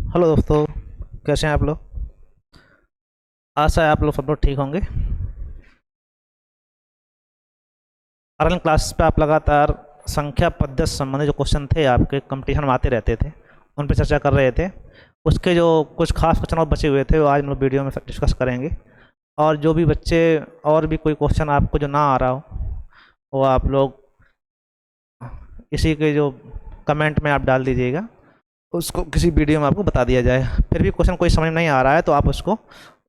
Hello दोस्तों, कैसे हैं आप लोग। आशा है आप लोग सब लोग ठीक होंगे। ऑनलाइन क्लास पे आप लगातार संख्या पद्धति से संबंधित जो क्वेश्चन थे आपके कंपटीशन में आते रहते थे, उन पर चर्चा कर रहे थे। उसके जो कुछ खास क्वेश्चन और बचे हुए थे वो आज हम लोग वीडियो में डिस्कस करेंगे। और जो भी बच्चे और भी कोई क्वेश्चन आपको जो ना आ रहा हो वो आप लोग इसी के जो कमेंट में आप डाल दीजिएगा, उसको किसी वीडियो में आपको बता दिया जाए। फिर भी क्वेश्चन कोई समझ में नहीं आ रहा है तो आप उसको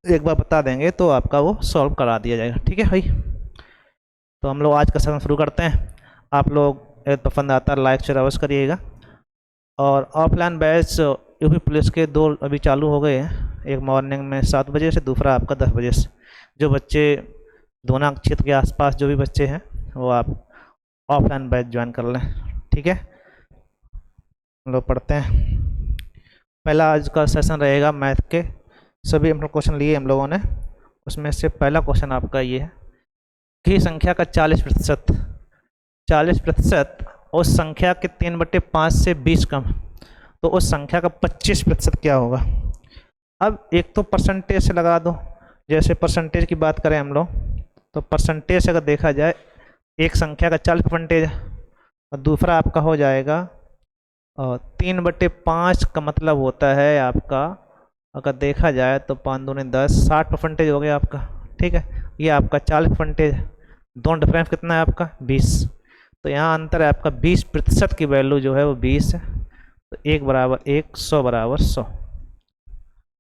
एक बार बता देंगे तो आपका वो सॉल्व करा दिया जाएगा। ठीक है भाई, तो हम लोग आज का सेशन शुरू करते हैं। आप लोग यदि पसंद आता है लाइक शेयर अवश्य करिएगा। और ऑफलाइन बैच यूपी पुलिस के दो अभी चालू हो गए हैं, एक मॉर्निंग में 7 बजे से, दूसरा आपका 10 बजे से। जो बच्चे दोना क्षेत्र के आसपास जो भी बच्चे हैं वो आप ऑफलाइन बैच ज्वाइन कर लें। ठीक है, हम लोग पढ़ते हैं। पहला आज का सेशन रहेगा मैथ के। सभी हम लोग क्वेश्चन लिए हम लोगों ने, उसमें से पहला क्वेश्चन आपका ये है कि संख्या का 40% उस संख्या के 3/5 से 20 कम, तो उस संख्या का 25% क्या होगा। अब एक तो परसेंटेज से लगा दो। जैसे परसेंटेज की बात करें हम लोग, तो परसेंटेज अगर देखा जाए, एक संख्या का 40% है और दूसरा आपका हो जाएगा 3/5 का मतलब होता है आपका, अगर देखा जाए तो 5 दूनी 10, 60% हो गया आपका। ठीक है, ये आपका 40% है। दोनों डिफरेंस कितना है आपका 20। तो यहाँ अंतर है आपका 20% की वैल्यू जो है वो 20 है। तो 1 बराबर 1, 100 बराबर 100,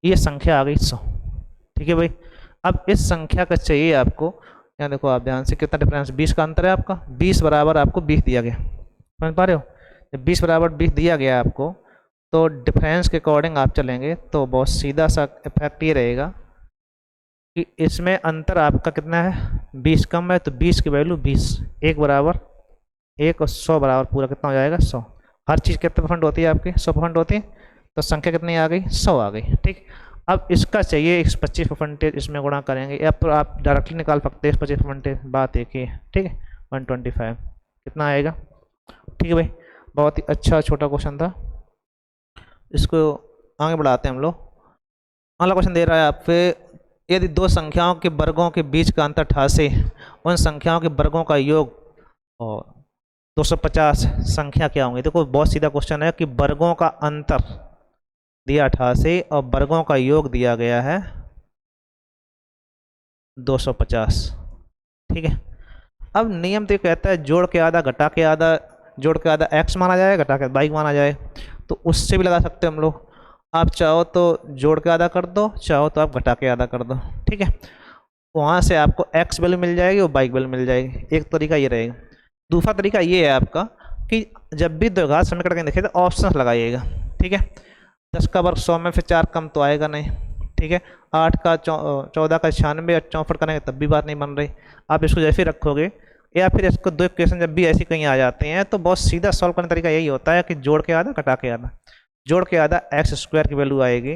ये संख्या आ गई 100। ठीक है भाई, अब इस संख्या का चाहिए आपको। यहाँ देखो आप ध्यान से, कितना डिफरेंस 20 का अंतर है आपका। 20 बराबर आपको 20 दिया गया, समझ पा रहे हो। जब 20 बराबर 20 दिया गया आपको, तो डिफरेंस के अकॉर्डिंग आप चलेंगे तो बहुत सीधा सा इफेक्ट ये रहेगा कि इसमें अंतर आपका कितना है, 20 कम है, तो 20 की वैल्यू 20, 1 बराबर 1 और 100 बराबर पूरा कितना हो जाएगा 100। हर चीज़ कितने परसेंट होती है आपकी, 100% होती है। तो संख्या कितनी आ गई, 100 आ गई। ठीक, अब इसका चाहिए 25% इसमें गुणा करेंगे, या फिर आप डायरेक्टली निकाल सकते हैं 25%, बात एक ही है। ठीक है, 125 कितना आएगा। ठीक है भाई, बहुत ही अच्छा छोटा क्वेश्चन था, इसको आगे बढ़ाते हैं हम लोग। अगला क्वेश्चन दे रहा है आपसे, यदि दो संख्याओं के वर्गों के बीच का अंतर 88, उन संख्याओं के वर्गों का योग और 250 संख्या क्या होंगी। देखो बहुत सीधा क्वेश्चन है कि वर्गों का अंतर दिया 88 और वर्गों का योग दिया गया है 250। ठीक है, अब नियम तो कहता है जोड़ के आधा घटा के आधा, जोड़ के आधा x माना जाए, घटा के y माना जाए। तो उससे भी लगा सकते हैं हम लोग। आप चाहो तो जोड़ के आधा कर दो, चाहो तो आप घटा के आधा कर दो। ठीक है, वहाँ से आपको x वैल्यू मिल जाएगी और y वैल्यू मिल जाएगी। एक तरीका ये रहेगा। दूसरा तरीका ये है आपका कि जब भी द्विघात समीकरण के देखे तो ऑप्शन लगाइएगा। ठीक है, 10 का वर्ग 100 में फिर 4 कम तो आएगा नहीं। ठीक है, 8 का 14 का 96 और 64 करेंगे तब भी बात नहीं बन रही। आप इसको जैसे रखोगे, या फिर इसको दो इक्वेशन जब भी ऐसी कहीं आ जाते हैं तो बहुत सीधा सॉल्व करने का तरीका यही होता है कि जोड़ के आधा घटा के आधा। जोड़ के आधा x² की वैल्यू आएगी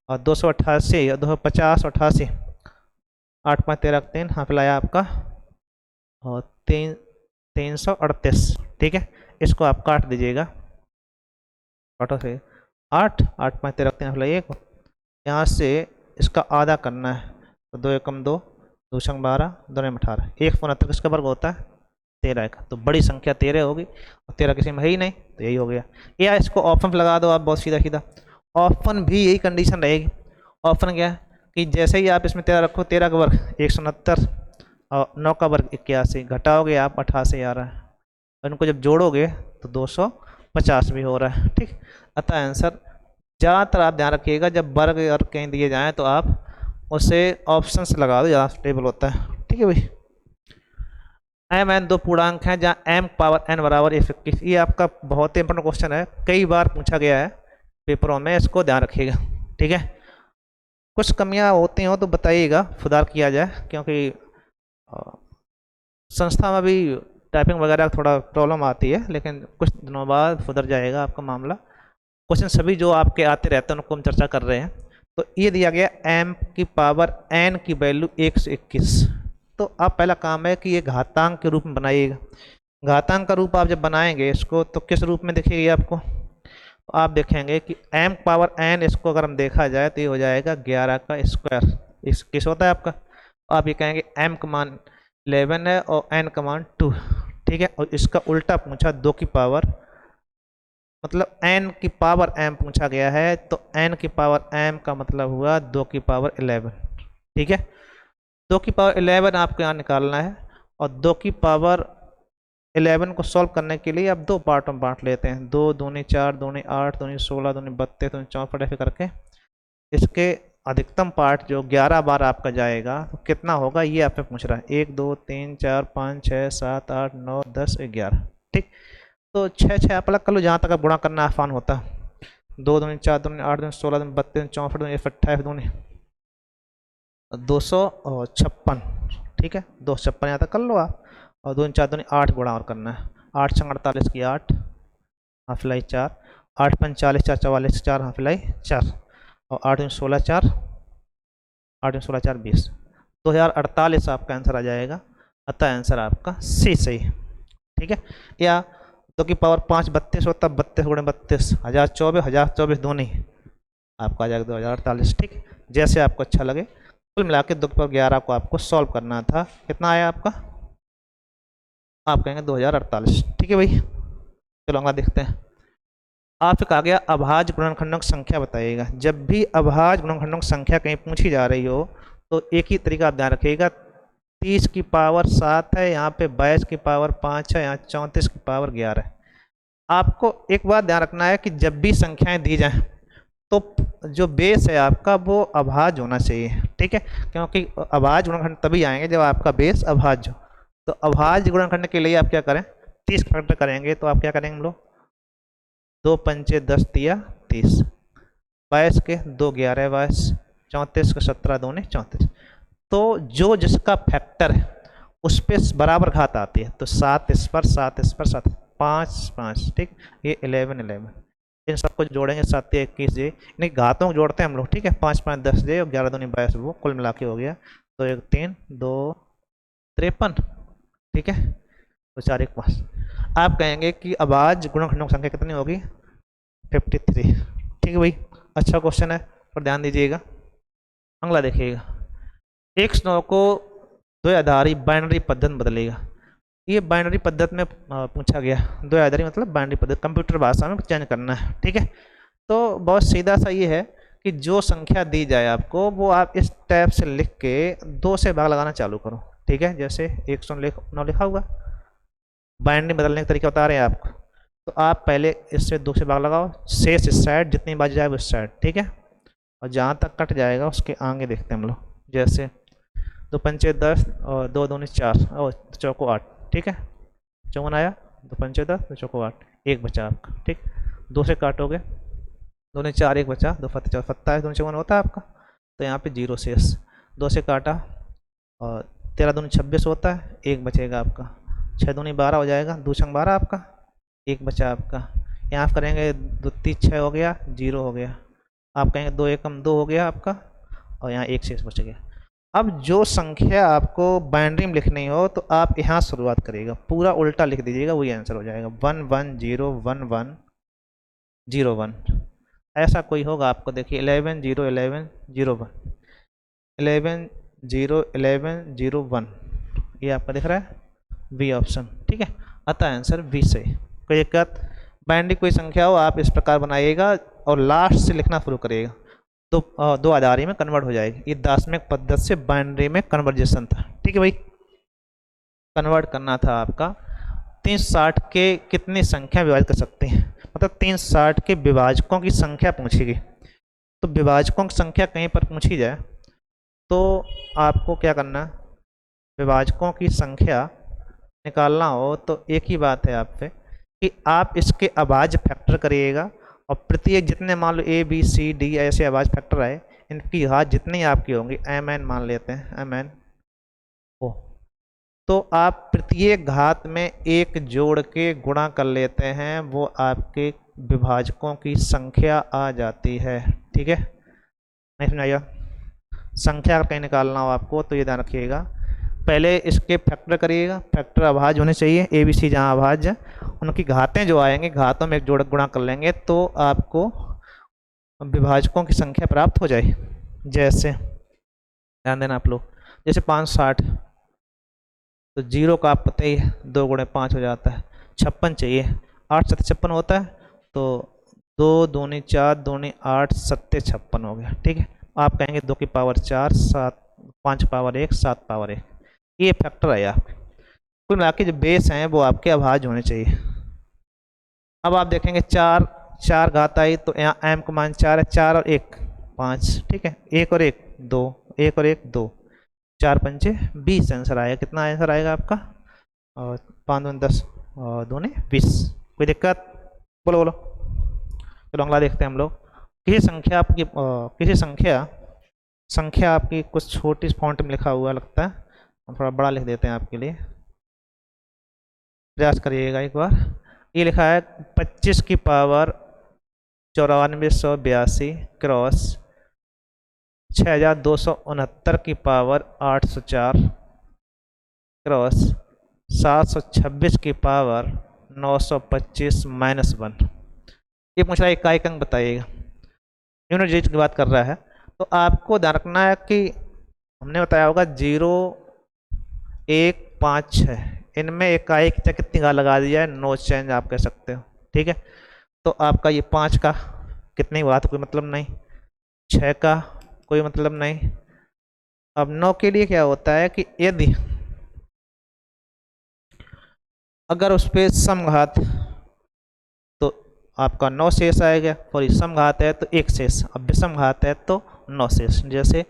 और 288 और 250 88, 8 5 13 3, हाँ फिर आया आपका और 338। ठीक है, इसको आप काट दीजिएगा, काटो से 8 8 5 13 3 फिर 1, यहाँ से इसका आधा करना है तो 2 एकम 2, 2 छंग 12, 2 में 18, 169 किसका वर्ग होता है 13 का। तो बड़ी संख्या 13 होगी और 13 किसी में है ही नहीं, तो यही हो गया। या इसको ऑप्शन लगा दो आप, बहुत सीधा सीधा। ऑप्शन भी यही कंडीशन रहेगी। ऑप्शन क्या है कि जैसे ही आप इसमें 13 रखो, 13 का वर्ग 169 और 9 का वर्ग 81, घटाओगे आप 88 आ रहा है, और इनको जब जोड़ोगे तो 250 भी हो रहा है। ठीक, अतः आंसर ज़्यादातर आप ध्यान रखिएगा जब वर्ग और कहीं दिए जाएँ तो आप उसे ऑप्शन से लगा दो, ज़्यादा स्टेबल होता है। ठीक है भाई, एम एन दो पूर्णांक हैं जहाँ m पावर n बराबर 121। ये आपका बहुत ही इंपॉर्टेंट क्वेश्चन है, कई बार पूछा गया है पेपरों में, इसको ध्यान रखिएगा। ठीक है, कुछ कमियां होती हो तो बताइएगा, सुधार किया जाए, क्योंकि संस्था में भी टाइपिंग वगैरह थोड़ा प्रॉब्लम आती है, लेकिन कुछ दिनों बाद सुधर जाएगा आपका मामला। क्वेश्चन सभी जो आपके आते रहते हैं उनको हम चर्चा कर रहे हैं। तो ये दिया गया m की पावर n की वैल्यू 121। तो अब पहला काम है कि ये घातांक के रूप में बनाइएगा। घातांक का रूप आप जब बनाएंगे इसको तो किस रूप में दिखेगी आपको, तो आप देखेंगे कि m पावर n इसको अगर हम देखा जाए तो ये हो जाएगा 11 का स्क्वायर। इस किस होता है आपका, आप ये कहेंगे m का मान 11 है और n का मान 2, ठीक है। और इसका उल्टा पूछा 2 की पावर, मतलब n की पावर m पूछा गया है, तो n की पावर m का मतलब हुआ 2 की पावर 11, ठीक है। 2 की पावर 11 आपको यहाँ निकालना है, और 2 की पावर 11 को सॉल्व करने के लिए आप दो पार्ट में बांट लेते हैं, 2 दूनी 4, दूनी 8, दूनी 16, दूनी 32, दूनी 64 ऐसे करके इसके अधिकतम पार्ट जो 11 बार आपका जाएगा तो कितना होगा ये आपसे पूछ रहा है। 1 2 3 4 5 6 7 8 9 10 11, ठीक। तो 6 आप अलग कर लो, जहाँ तक आप गुणा करना आसान होता। 2 दूनी 4, दूनी 8, दूनी 16, दूनी 32, 64, दूनी 28, दूनी 256, ठीक है। 256 यहाँ तक कर लो आप, और 2 4 दूनी 8 गुणा और करना है। 8 6 48 की 8, हाफिलाई 4, 8 5 40 4 44 4, हाफिलाई 4, और 8 दूनी 16 4, 8 दूनी 16 4 20, 2048 आपका आंसर आ जाएगा। अतः आंसर आपका सी सही, ठीक है। या 2 की पावर 5 32 होता, 32 गुणे 32 1024 दूनी आपका आ जाएगा 2048, ठीक। जैसे आपको अच्छा लगे। कुल मिला के 2 की पावर 11 को आपको सॉल्व करना था, कितना आया आपका, आप कहेंगे 2048, ठीक है भाई। चलो अगला देखते हैं। आपसे कहा गया अभाज्य गुणनखंडों की संख्या बताइएगा। जब भी अभाज्य गुणनखंडों की संख्या कहीं पूछी जा रही हो तो एक ही तरीका आप ध्यान रखिएगा, 30 की पावर 7 है, यहाँ पे 22 की पावर 5 है, यहाँ 34 की पावर 11 है। आपको एक बात ध्यान रखना है कि जब भी संख्याएं दी जाएं तो जो बेस है आपका वो अभाज्य होना चाहिए, ठीक है। क्योंकि अभाज्य गुणनखंड तभी आएंगे जब आपका बेस अभाज्य हो। तो अभाज्य गुणनखंड के लिए आप क्या करें, 30 फैक्टर करेंगे तो आप क्या करेंगे हम लोग, 2 पंचे 10 दिया 30, 22 के 2 11 22, 34 के 17 दूनी 34। तो जो जिसका फैक्टर है उस पर बराबर घात आती है, तो 7 इस पर 7 इस पर 7, 5 5, ठीक। ये 11 11, इन सबको जोड़ेंगे 7 21 जे, इन्हीं घातों को जोड़ते हैं हम लोग, ठीक है। 5 5 10 जे और 11 दूनी 22, वो कुल मिला के हो गया 2 1 3 2 53, ठीक है। तो 4 1 5। आप कहेंगे कि अभाज्य गुणनखंडों की संख्या कितनी होगी, 53, ठीक है भाई। अच्छा क्वेश्चन है, पर ध्यान दीजिएगा। अगला देखिएगा, एक स्नो को दो आधारी बाइनरी पद्धति में बदलेगा। ये बाइनरी पद्धति में पूछा गया, दो आधारी मतलब बाइनरी पद्धति, कंप्यूटर भाषा में चेंज करना है, ठीक है। तो बहुत सीधा सा ये है कि जो संख्या दी जाए आपको वो आप इस टैब से लिख के 2 से भाग लगाना चालू करो, ठीक है। जैसे 109 लिखा हुआ, बाइनरी बदलने का तरीका बता रहे हैं आपको। तो आप पहले इससे 2 से भाग लगाओ, शेष इस साइड जितनी बाजी जाए उस साइड, ठीक है। और जहाँ तक कट जाएगा उसके आगे देखते हैं हम लोग, जैसे 2 पंचे 10 और 2 दूनी 4 और चौको 8, ठीक है। 54 आया, 2 पंचे 10 2 चौको 8, 1 बचा आपका, ठीक। 2 से काटोगे, 2 ने 4 1 बचा, 2 फत्ते 4 27 दूनी 54 होता है आपका, तो यहाँ पे 0 शेष। 2 से काटा और 13 दूनी 26 होता है, 1 बचेगा आपका। 6 दूनी 12 हो जाएगा, 2 छंग 12 आपका, 1 बचा आपका। यहाँ करेंगे 2 3 6 हो गया, 0 हो गया। आप कहेंगे 2 एकम 2 हो गया आपका, और यहाँ 1 शेष बच गया। अब जो संख्या आपको बाइनरी में लिखनी हो तो आप यहाँ शुरुआत करिएगा, पूरा उल्टा लिख दीजिएगा, वही आंसर हो जाएगा। 1 1 0 1 1 0 1, ऐसा कोई होगा आपको, देखिए 11 0 11 0 1, 11 0 11 0 1, ये आपका दिख रहा है बी ऑप्शन, ठीक है। अतः आंसर बी सही। कोई दिक्कत, बाइनरी कोई संख्या हो आप इस प्रकार बनाइएगा और लास्ट से लिखना शुरू करिएगा, तो 2 आधारी में कन्वर्ट हो जाएगी। ये दार्शनिक पद्धति से बाइनरी में कन्वर्जेशन था, ठीक है भाई। कन्वर्ट करना था आपका। 360 के कितनी संख्या विभाजित कर सकते हैं, मतलब 360 के विभाजकों की संख्या पूछेगी। तो विभाजकों की संख्या कहीं पर पूछी जाए तो आपको क्या करना, विभाजकों की संख्या निकालना हो तो एक ही बात है आपसे कि आप इसके अभाज्य फैक्टर करिएगा, और प्रत्येक जितने मान लो ए बी सी डी ऐसे अभाज्य फैक्टर आए, इनकी घात जितनी आपकी होंगी, एम एन मान लेते हैं, एम एन ओ, तो आप प्रत्येक घात में एक जोड़ के गुणा कर लेते हैं, वो आपके विभाजकों की संख्या आ जाती है, ठीक है। नहीं सुनाइए, संख्या कहीं निकालना हो आपको तो ये ध्यान रखिएगा, पहले इसके फैक्टर करिएगा, फैक्टर अभाज्य होने चाहिए, ए बी सी जहाँ अभाज्य है उनकी घातें जो आएंगी घातों में एक जोड़ गुणा कर लेंगे तो आपको विभाजकों की संख्या प्राप्त हो जाए। जैसे ध्यान देना आप लोग, जैसे 560 तो जीरो का आप पता ही है 2 गुणे 5 हो जाता है, 56 चाहिए, 8 सत्ते 56 होता है, तो 2 दूनी 4 दूनी 8 सत्ते 56 हो गया। ठीक है, आप कहेंगे 2 की पावर 4 7 5 पावर 1 7 पावर 1, ये फैक्टर है आपके। कुल मिला के जो बेस हैं वो आपके अभाज्य होने चाहिए। अब आप देखेंगे 4 घात आई तो यहाँ एम का मान 4 है, 4 और 1 5, ठीक है, 1 और 1 2, 1 और 1 2, 4 पंचे 20 आंसर आएगा। कितना आंसर आएगा आपका? और 5 दूनी 10 और दूनी 20। कोई दिक्कत? बोलो बोलो। चलो अगला देखते हैं हम लोग। किसी संख्या आपकी कुछ छोटी फॉन्ट में लिखा हुआ लगता है, हम थोड़ा बड़ा लिख देते हैं आपके लिए, प्रयास करिएगा एक बार। ये लिखा है 25 की पावर 9482 क्रॉस 6269 की पावर 804 क्रॉस 726 की पावर 925 -1। ये पूछ रहा है इकाई अंक बताइएगा, यूनिट डिजिट की बात कर रहा है। तो आपको ध्यान रखना है कि हमने बताया होगा 0 1 5 6, इनमें इकाई कितनी घात लगा दी जाए, नो चेंज आप कह सकते हो। ठीक है, तो आपका ये 5 का कितनी घात कोई मतलब नहीं, 6 का कोई मतलब नहीं। अब 9 के लिए क्या होता है कि यदि अगर उस पर समघात तो आपका 9 शेष आएगा, और ये समघात है तो 1 शेष, अब विषम घात है तो 9 शेष, जैसे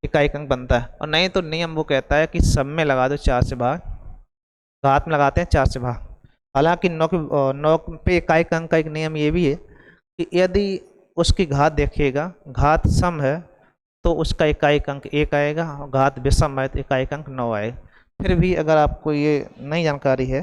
इकाई अंक बनता है। और नहीं तो नियम वो कहता है कि सब में लगा दो 4 से भाग, घात में लगाते हैं 4 से भाग। हालांकि 9 पे इकाई अंक का एक नियम ये भी है कि यदि उसकी घात देखिएगा, घात सम है तो उसका इकाई अंक 1 आएगा, घात विषम है तो इकाई अंक 9 आएगा। फिर भी अगर आपको ये नई जानकारी है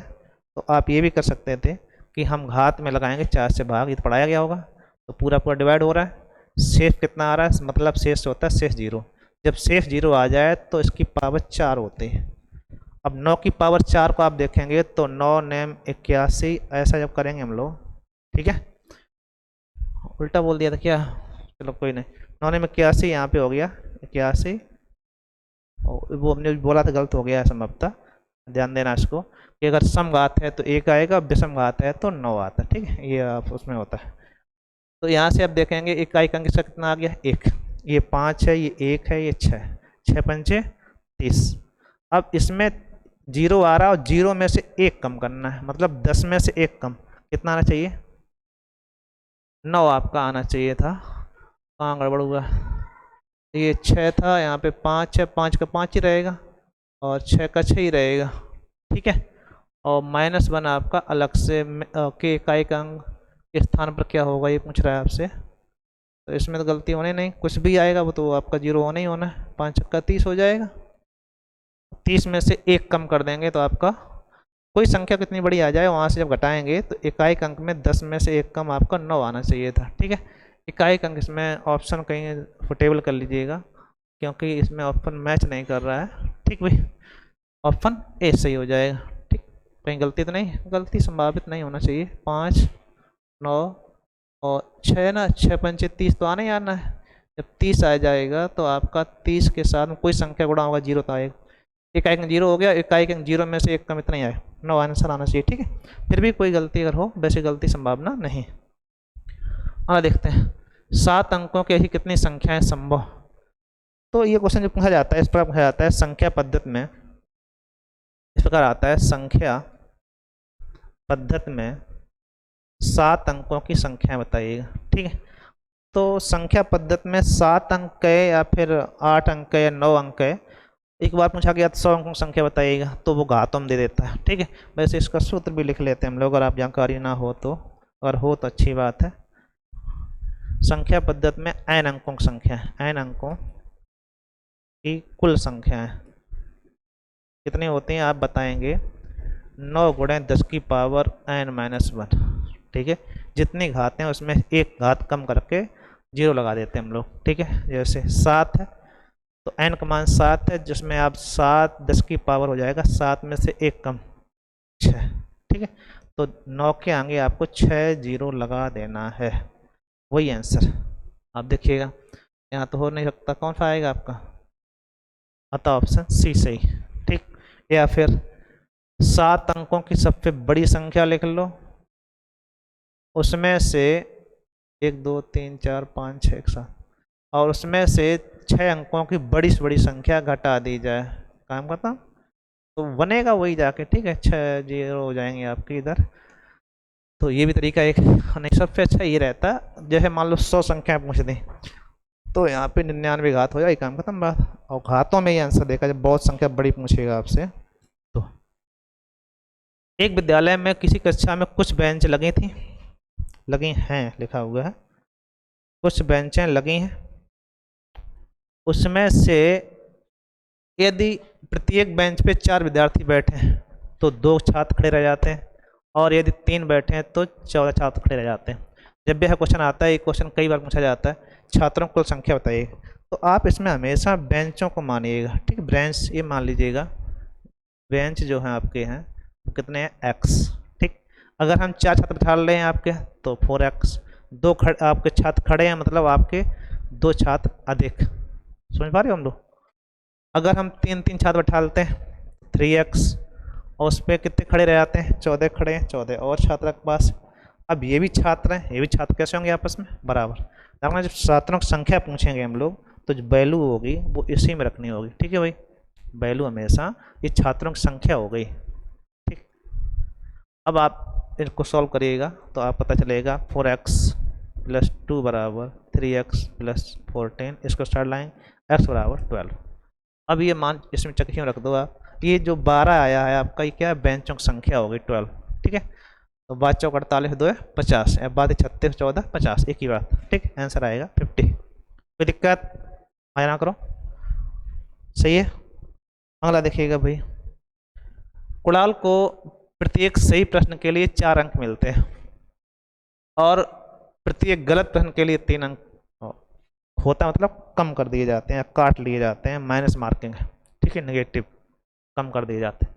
तो आप ये भी कर सकते थे कि हम घात में लगाएंगे 4 से भाग, ये तो पढ़ाया गया होगा, तो पूरा पूरा डिवाइड हो रहा है, शेष कितना आ रहा है, मतलब शेष होता है शेष 0। जब शेष 0 आ जाए तो इसकी पावर 4 होती है। अब 9 की पावर 4 को आप देखेंगे तो 9 नेम 81, ऐसा जब करेंगे हम लोग, ठीक है, उल्टा बोल दिया था क्या, चलो कोई नहीं, 9 नेम 81 यहाँ पे हो गया 81, वो हमने बोला था गलत हो गया है संभवतः, ध्यान देना इसको कि अगर समघात है तो 1 आएगा, विषम घात है तो 9 आता है। ठीक है, ये आप उसमें होता है। तो यहाँ से आप देखेंगे इकाई अंक इसका कितना आ गया 1, ये 5 है, ये 1 है, ये 6, 6 पंचे 30। अब इसमें 0 आ रहा है और 0 में से 1 कम करना है, मतलब 10 में से 1 कम कितना आना चाहिए, 9 आपका आना चाहिए था। कहाँ गड़बड़ हुआ, ये 6 था, यहाँ पे 5 है, 5 का 5 ही रहेगा और 6 का 6 ही रहेगा। ठीक है, और -1 आपका अलग से के इकाई अंक के स्थान पर क्या होगा ये पूछ रहा है आपसे, तो इसमें तो गलती होने नहीं, कुछ भी आएगा वो तो आपका 0 होना ही होना है। 5 का 30 हो जाएगा, 30 में से 1 कम कर देंगे तो आपका कोई संख्या कितनी बड़ी आ जाए वहाँ से जब घटाएंगे तो इकाई अंक में 10 में से 1 कम आपका 9 आना चाहिए था। ठीक है, इकाई अंक इसमें ऑप्शन कहीं फुटेबल कर लीजिएगा क्योंकि इसमें ऑप्शन मैच नहीं कर रहा है। ठीक भाई, ऑप्शन ए सही हो जाएगा। ठीक, कहीं गलती तो नहीं, गलती संभावित नहीं होना चाहिए। 5 9 और 6 ना, 6 पंचे 30 तो आना ही आना है। जब 30 आ जाएगा तो आपका 30 के साथ में कोई संख्या गुणा होगा 0 तो आएगा, इकाई अंक 0 हो गया, इकाई अंक 0 में से 1 कम इतना ही आए, 9 आंसर आना चाहिए। ठीक है, फिर भी कोई गलती अगर हो, वैसे गलती संभावना नहीं। आगे देखते हैं 7 अंकों की ऐसी कितनी संख्याएं संभव। तो ये क्वेश्चन जो पूछा जाता है इस प्रकार पूछा जाता है संख्या पद्धति में, इस प्रकार आता है संख्या पद्धति में 7 अंकों की संख्या बताइएगा। ठीक है, तो संख्या पद्धति में 7 अंक है या फिर 8 अंक है या 9 अंक है, एक बार पूछा गया 100 अंकों की संख्या बताइएगा तो वो घातों में दे देता है। ठीक है, वैसे इसका सूत्र भी लिख लेते हैं हम लोग, अगर आप जानकारी ना हो तो, अगर हो तो अच्छी बात है। संख्या पद्धति में n अंकों की संख्या है, n अंकों की कुल संख्या है कितनी होती हैं आप बताएंगे, 9 गुणे 10 की पावर n-1। ठीक है, जितनी घातें हैं उसमें एक घात कम करके 0 लगा देते हैं हम लोग। ठीक है, जैसे 7 है तो n का मान 7 है, जिसमें आप 7 10 की पावर हो जाएगा, 7 में से 1 कम 6, ठीक है। तो 9 के आगे आपको 6 जीरो लगा देना है, वही आंसर। आप देखिएगा यहाँ तो हो नहीं सकता, कौन सा आएगा आपका, अतः ऑप्शन सी सही, ठीक। या फिर 7 अंकों की सबसे बड़ी संख्या लिख लो, उसमें से 1 2 3 4 5 6 7, और उसमें से 6 अंकों की बड़ी से बड़ी संख्या घटा दी जाए, काम करता तो बनेगा वही जाके, ठीक है। 6 जीरो हो जाएंगे आपके इधर। तो ये भी तरीका एक नहीं, सबसे अच्छा ये रहता, जैसे मान लो 100 संख्या पूछ दें तो यहाँ पे 99 घात हो जाए, काम खत्म बात। और घातों में ये आंसर देखा जब बहुत संख्या बड़ी पूछेगा आपसे। तो एक विद्यालय में किसी कक्षा में कुछ बेंच लगी थी, लगी हैं लिखा हुआ है, कुछ बेंचें लगी हैं, उसमें से यदि प्रत्येक बेंच पे 4 विद्यार्थी बैठे हैं तो 2 छात्र खड़े रह जाते हैं, और यदि 3 बैठे हैं तो 14 छात्र खड़े रह जाते हैं। जब भी यह क्वेश्चन आता है, ये क्वेश्चन कई बार पूछा जाता है, छात्रों को संख्या बताइए, तो आप इसमें हमेशा बेंचों को मानिएगा, ठीक है। बेंच ये मान लीजिएगा, बेंच जो हैं आपके हैं कितने हैं, एक्स, ठीक। अगर हम 4 छात्र बैठा रहे हैं आपके तो 4x, 2 आपके छात्र खड़े हैं मतलब आपके 2 छात्र अधिक, समझ पा रहे हो हम लोग। अगर हम 3 छात्र बैठा लेते हैं 3x, और उस पर कितने खड़े रह जाते हैं, 14 खड़े हैं, 14 और छात्र के पास। अब ये भी छात्र हैं, ये भी छात्र, कैसे होंगे आपस में, बराबर। अपना जब छात्रों की संख्या पूछेंगे हम लोग तो जो वैल्यू होगी वो इसी में रखनी होगी, ठीक है भाई। वैल्यू हमेशा ये छात्रों की संख्या हो गई, ठीक। अब आप इनको सॉल्व करिएगा तो आप पता चलेगा 4x प्लस 2 बराबर 3x प्लस 14, इसको स्टार्ट लाएंगे x बराबर 12। अब ये मान इसमें चक्कियों रख दो आप, ये जो 12 आया है आपका, ये क्या है, बेंचों की संख्या हो गई 12, ठीक है। तो 5 चौक 48 2 50, अब बात 36 14 50, एक ही बात, ठीक। आंसर आएगा 50। कोई दिक्कत आया ना करो, सही है। अगला देखिएगा भाई, कुणाल को प्रत्येक सही प्रश्न के लिए 4 अंक मिलते हैं और प्रत्येक गलत प्रश्न के लिए 3 अंक होता, मतलब कम कर दिए जाते हैं, काट लिए जाते हैं, माइनस मार्किंग, ठीक है, नेगेटिव कम कर दिए जाते हैं।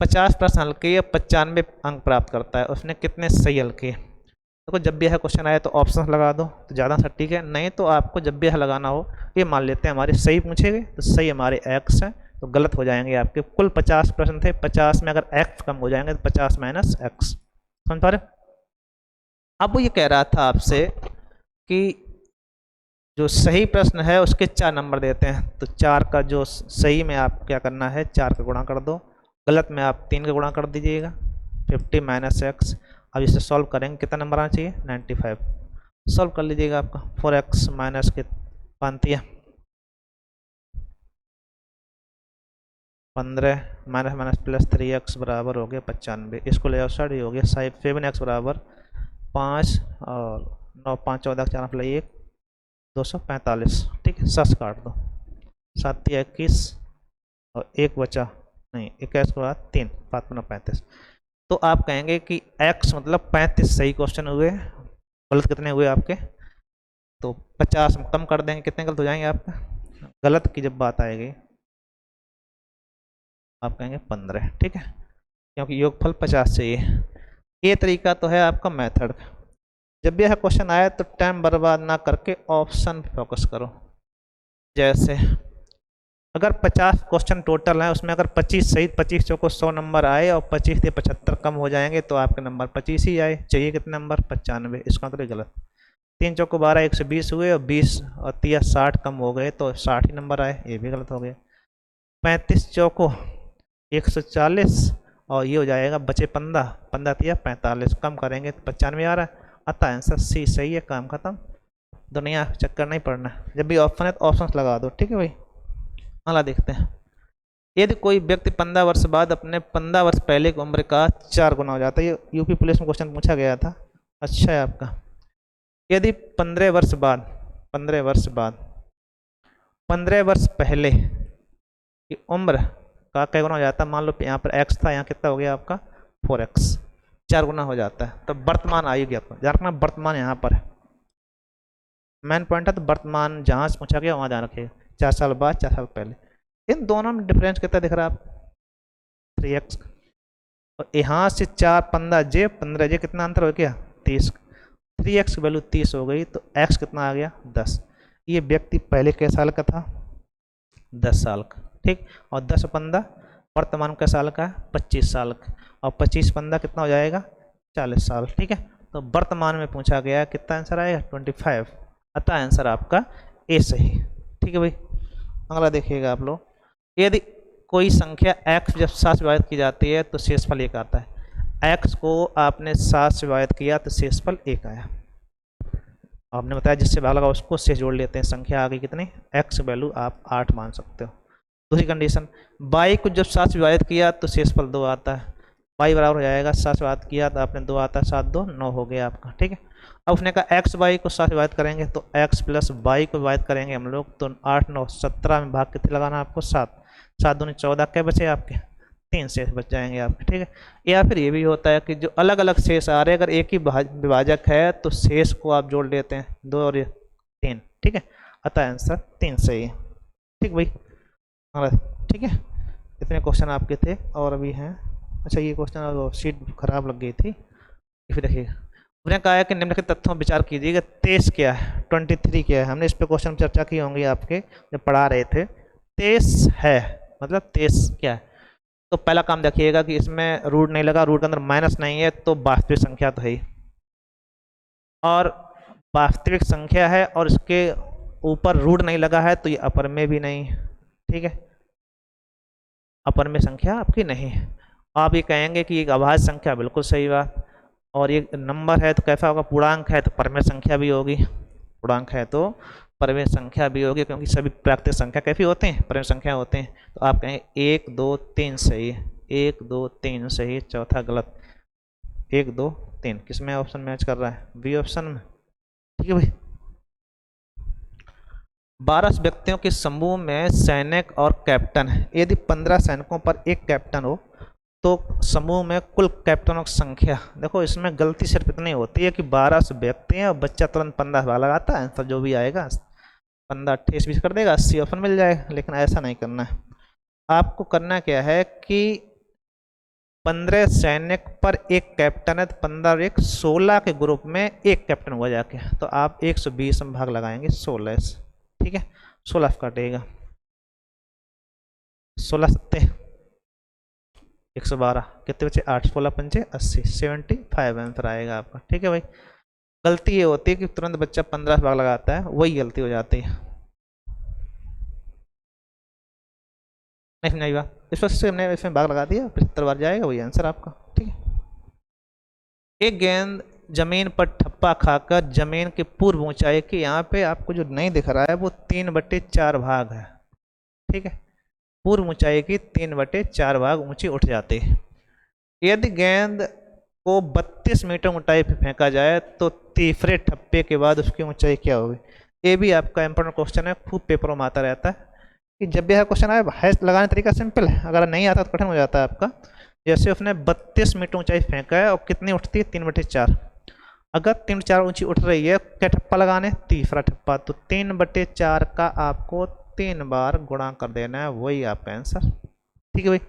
50 प्रश्न हल किए, 95 अंक प्राप्त करता है, उसने कितने सही हल किए। देखो जब भी यह क्वेश्चन आए तो ऑप्शन लगा दो तो ज़्यादा सटीक है, नहीं तो आपको जब भी यह लगाना हो, ये मान लेते हैं हमारे सही पूछेंगे तो सही हमारे x है, तो गलत हो जाएंगे आपके। कुल 50 प्रश्न थे, 50 में अगर x कम हो जाएंगे तो 50 माइनस x, समझ पा रहे। अब वो ये कह रहा था आपसे कि जो सही प्रश्न है उसके 4 नंबर देते हैं, तो 4 का जो सही में आप क्या करना है, 4 का गुणा कर दो, गलत में आप 3 का गुणा कर दीजिएगा, 50 माइनस एक्स। अब इसे सॉल्व करेंगे, कितना नंबर आना चाहिए, 95। सॉल्व कर लीजिएगा, आपका 4x माइनस के 15 माइनस माइनस प्लस 3x बराबर हो गया 95, इसको ले जाओ साइड, हो गया 7x बराबर 5 और 9 5 14 4 प्लस 1 245, ठीक है। 7 काट दो, 7 21 और 1 बचा, नहीं 21 के बाद 3 5 35। तो आप कहेंगे कि x मतलब 35 सही क्वेश्चन हुए, गलत कितने हुए आपके, तो 50 हम कम कर देंगे, कितने गलत हो जाएंगे आपका, गलत की जब बात आएगी आप कहेंगे 15, ठीक है, क्योंकि योगफल 50 चाहिए। ये तरीका तो है आपका मेथड। जब भी यह क्वेश्चन आए तो टाइम बर्बाद ना करके ऑप्शन फोकस करो। जैसे अगर 50 क्वेश्चन टोटल है, उसमें अगर 25 सही, 25 चौको 100 नंबर आए और 25 से 75 कम हो जाएंगे तो आपके नंबर 25 ही आए, चाहिए कितने नंबर, 95, इसका मतलब गलत। 3 चौको 12 120 हुए और 20 और 30 60 कम हो गए तो 60 ही नंबर आए, ये भी गलत हो गया। 35 चौको 140 और ये हो जाएगा बचे 15 15 30 45, कम करेंगे तो 95 आ रहा है, अतः आंसर सी सही है, काम खत्म। दुनिया चक्कर नहीं पड़ना, जब भी ऑप्शन है तो ऑप्शन लगा दो, ठीक है भाई। अगला देखते हैं, यदि कोई व्यक्ति 15 वर्ष बाद अपने 15 वर्ष पहले की उम्र का 4 गुना हो जाता है, ये यूपी पुलिस में क्वेश्चन पूछा गया था, अच्छा है आपका। यदि 15 वर्ष बाद 15 वर्ष पहले की उम्र का क्या गुना हो जाता है, मान लो यहाँ पर x था, यहाँ कितना हो गया आपका 4x, 4 गुना हो जाता है, तो वर्तमान आयु की आपको ध्यान रखना, वर्तमान यहाँ पर मेन पॉइंट है, तो वर्तमान जहाँ से पूछा गया वहाँ ध्यान रखिएगा। 4 साल बाद, 4 साल पहले। इन दोनों में डिफरेंस कितना दिख रहा है आप? 3x। और यहाँ से 4 15j 15j कितना अंतर हो गया? 30। 3x की वैल्यू 30 हो गई तो x कितना आ गया? 10। ये व्यक्ति पहले कै साल का था? 10 साल का, ठीक। और 10 15 वर्तमान कै साल का है? 25 साल का। और 25 15 कितना हो जाएगा? 40 साल, ठीक है। तो वर्तमान में पूछा गया कितना आंसर आएगा? 25। अतः आंसर आपका ए सही, ठीक है भाई। अगला देखिएगा आप लोग, यदि कोई संख्या x जब 7 से विभाजित की जाती है तो शेषफल 1 आता है। x को आपने 7 से विभाजित किया तो शेषफल 1 आया। आपने बताया जिससे भाग लगा उसको शेष जोड़ लेते हैं, संख्या आ गई कितनी? x वैल्यू आप 8 मान सकते हो। दूसरी कंडीशन, y को जब 7 से विभाजित किया तो शेषफल 2 आता है। y बराबर हो जाएगा 7 से विभाजित किया तो आपने 2 आता है, 7 2 9 हो गया आपका, ठीक है। अब उसने कहा x y को 7 से विभाजित करेंगे तो x प्लस y को विभाजित करेंगे हम लोग तो 8 9 17 में भाग कितने लगाना आपको? 7। 7 दूनी 14, क्या बचे आपके? 3 शेष बच जाएंगे आपके, ठीक है। या फिर ये भी होता है कि जो अलग अलग शेष आ रहे हैं, अगर एक ही विभाजक है तो शेष को आप जोड़ लेते हैं, 2 और 3, ठीक है। अतः आंसर 3 सही है, ठीक भाई। ठीक है, इतने क्वेश्चन आपके थे और अभी हैं। अच्छा, ये क्वेश्चन शीट खराब लग गई थी, फिर देखिएगा। उन्होंने कहा है कि निम्नलिखित तथ्यों पर विचार कीजिएगा। 23 क्या है, 23 क्या है? हमने इस पे क्वेश्चन चर्चा की होंगी आपके जब पढ़ा रहे थे। 23 है मतलब 23 क्या है? तो पहला काम देखिएगा कि इसमें रूट नहीं लगा, रूट के अंदर माइनस नहीं है तो वास्तविक संख्या तो है ही, और वास्तविक संख्या है और इसके ऊपर रूट नहीं लगा है तो ये अपर में भी नहीं, ठीक है। अपर में संख्या आपकी नहीं है। आप ये कहेंगे कि एक अभाज्य संख्या, बिल्कुल सही बात। और ये नंबर है तो कैसा होगा? पूर्णांक है तो परमेय संख्या भी होगी, पूर्णांक है तो परमेय संख्या भी होगी, क्योंकि सभी प्राकृतिक संख्या कैसी होते हैं? परमेय संख्या होते हैं। तो आप कहेंगे 1 2 3 सही है, 1 2 3 सही, चौथा गलत। 1 2 3 किस में ऑप्शन मैच कर रहा है? बी ऑप्शन में, ठीक है भाई। 12 व्यक्तियों के समूह में सैनिक और कैप्टन है। यदि 15 सैनिकों पर एक कैप्टन हो तो समूह में कुल कैप्टनों की संख्या, देखो इसमें गलती सिर्फ इतनी होती है कि 12 व्यक्ति हैं और बच्चा तुरंत 15 भाग लगाता है, आंसर जो भी आएगा 15 28 20 कर देगा, 80 ऑप्शन मिल जाएगा। लेकिन ऐसा नहीं करना है, आपको करना क्या है कि 15 सैनिक पर एक कैप्टन है तो 15 और 1 16 के ग्रुप में एक कैप्टन हुआ जाके, तो आप 120 में भाग लगाएंगे 16 से, ठीक है। 16 काटेगा, 16 सत्ते 112, कितने बचे? 8 16 पंचे 80, 75 आंसर आएगा आपका, ठीक है भाई। गलती ये होती है कि तुरंत बच्चा 15 भाग लगाता है, वही गलती हो जाती है। नहीं समझाइएगा, इस वक्त से हमने इसमें भाग लगा दिया, 75 बार जाएगा, वही आंसर आपका, ठीक है। एक गेंद जमीन पर ठप्पा खाकर जमीन के पूर्व ऊंचाई के, यहाँ पे आपको जो नहीं दिख रहा है वो 3/4 भाग है, ठीक है। पूर्व ऊंचाई की 3/4 भाग ऊंची उठ जाती है। यदि गेंद को 32 मीटर ऊंचाई पर फेंका जाए तो तीसरे ठप्पे के बाद उसकी ऊंचाई क्या होगी? ये भी आपका इंपॉर्टेंट क्वेश्चन है, खूब पेपरों में आता रहता है कि जब भी यह क्वेश्चन आए, है लगाने तरीका सिंपल है, अगर नहीं आता तो कठिन हो जाता है आपका। जैसे उसने 32 मीटर ऊंचाई फेंका है और कितनी उठती है? 3/4। अगर 3/4 ऊंची उठ रही है, क्या ठप्पा लगाने? तीसरा ठप्पा। तो 3/4 का आपको 3 बार गुणा कर देना है, वही आपका आंसर, ठीक है भाई।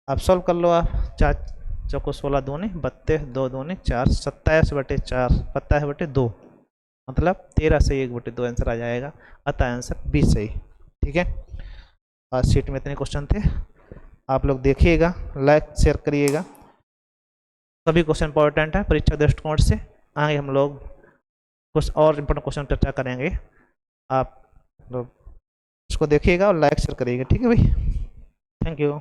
आप सॉल्व कर लो, आप 4 चौको 16 दूनी 32, 2 दूनी 4, 27/4, 27/2 मतलब 13 से 1/2 आंसर आ जाएगा। अतः आंसर बी सही, ठीक है। आज शीट में इतने क्वेश्चन थे, आप लोग देखिएगा, लाइक शेयर करिएगा, सभी क्वेश्चन इंपॉर्टेंट है परीक्षा दृष्टिकोण से। आगे हम लोग कुछ और इंपॉर्टेंट क्वेश्चन चर्चा करेंगे, आप लोग इसको देखिएगा और लाइक शेयर करिएगा, ठीक है भाई। Thank you.